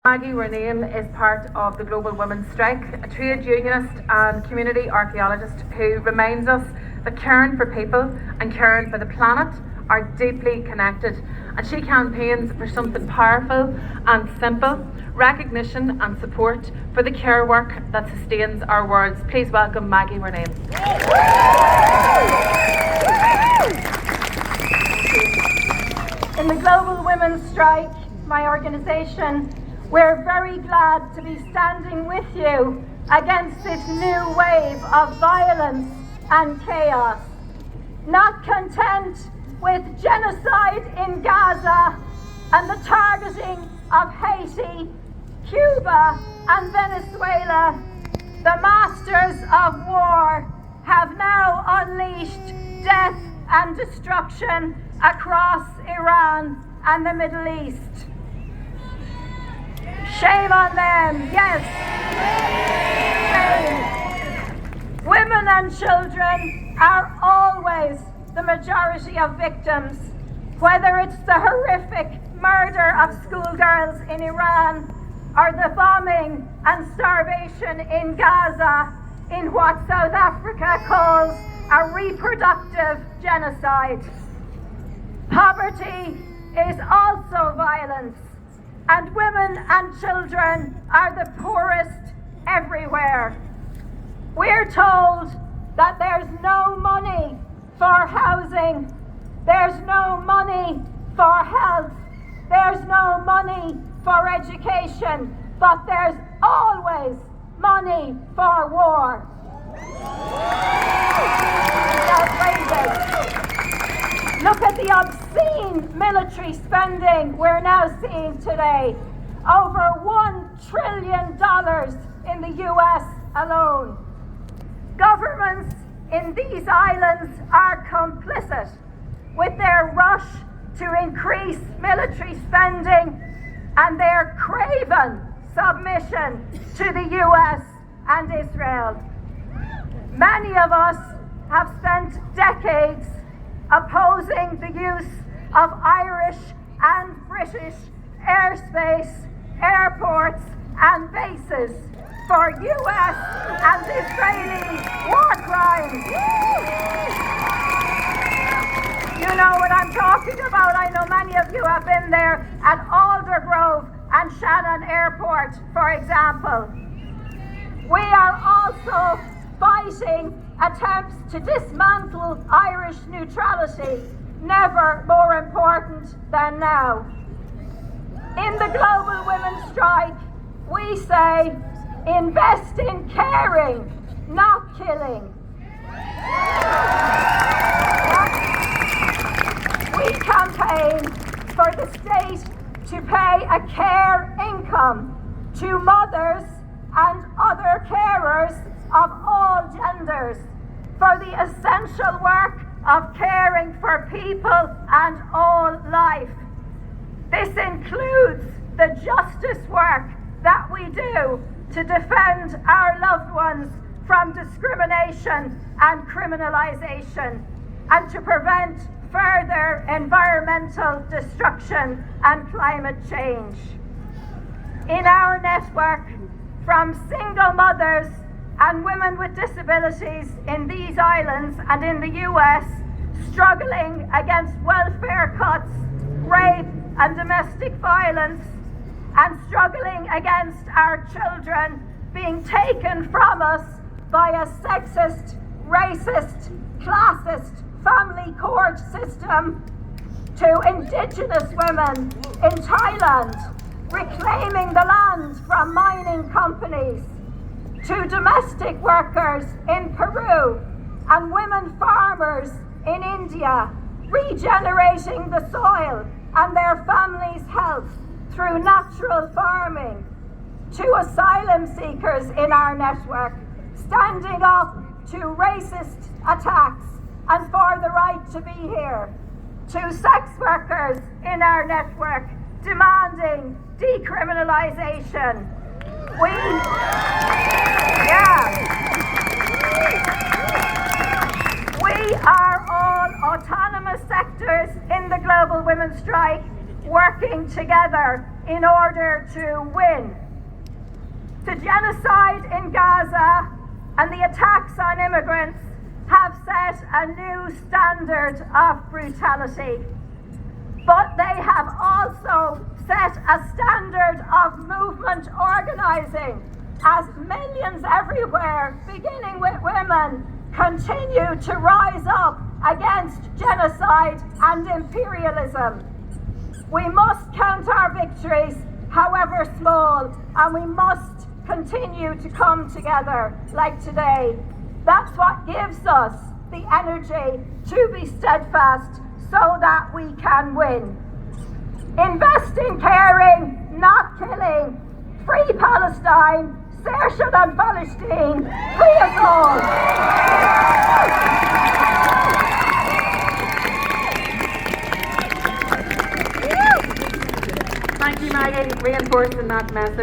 Maggie Ronayne is part of the Global Women's Strike, a trade unionist and community archaeologist who reminds us that caring for people and caring for the planet are deeply connected, and she campaigns for something powerful and simple: recognition and support for the care work that sustains our worlds. Please welcome Maggie Ronayne. In the Global Women's Strike, my organisation, we're very glad to be standing with you against this new wave of violence and chaos. Not content with genocide in Gaza and the targeting of Haiti, Cuba and Venezuela, the masters of war have now unleashed death and destruction across Iran and the Middle East. Shame on them, yes. Shame. Women and children are always the majority of victims, whether it's the horrific murder of schoolgirls in Iran or the bombing and starvation in Gaza, in what South Africa calls a reproductive genocide. Poverty is also violence, and women and children are the poorest everywhere. We're told that there's no money for housing, there's no money for health, there's no money for education, but there's always money for war. It's outrageous. Look at the obscene military spending we're now seeing today. Over $1 trillion in the US alone. Governments in these islands are complicit with their rush to increase military spending and their craven submission to the US and Israel. Many of us have spent decades opposing the use of Irish and British airspace, airports and bases for US and Israeli war crimes. You know what I'm talking about. I know many of you have been there at Aldergrove and Shannon Airport, for example. We are also fighting attempts to dismantle Irish neutrality, never more important than now. In the Global Women's Strike, we say, invest in caring, not killing. We campaign for the state to pay a care income to mothers and other carers of all genders for the essential work of caring for people and all life. This includes the justice work that we do to defend our loved ones from discrimination and criminalization, and to prevent further environmental destruction and climate change. In our network, from single mothers and women with disabilities in these islands and in the US, struggling against welfare cuts, rape and domestic violence, and struggling against our children being taken from us by a sexist, racist, classist family court system, to Indigenous women in Thailand reclaiming the land from mining companies, to domestic workers in Peru and women farmers in India regenerating the soil and their families' health through natural farming, to asylum seekers in our network standing up to racist attacks and for the right to be here, to sex workers in our network demanding decriminalization. We are all autonomous sectors in the Global Women's Strike working together in order to win. The genocide in Gaza and the attacks on immigrants have set a new standard of brutality. But they have also set a standard of movement organising as millions everywhere, beginning with women, continue to rise up against genocide and imperialism. We must count our victories, however small, and we must continue to come together like today. That's what gives us the energy to be steadfast so that we can win. Invest in caring, not killing. Free Palestine, Saoirse and Palestine, free us all. Thank you, Maggie, reinforcing that message.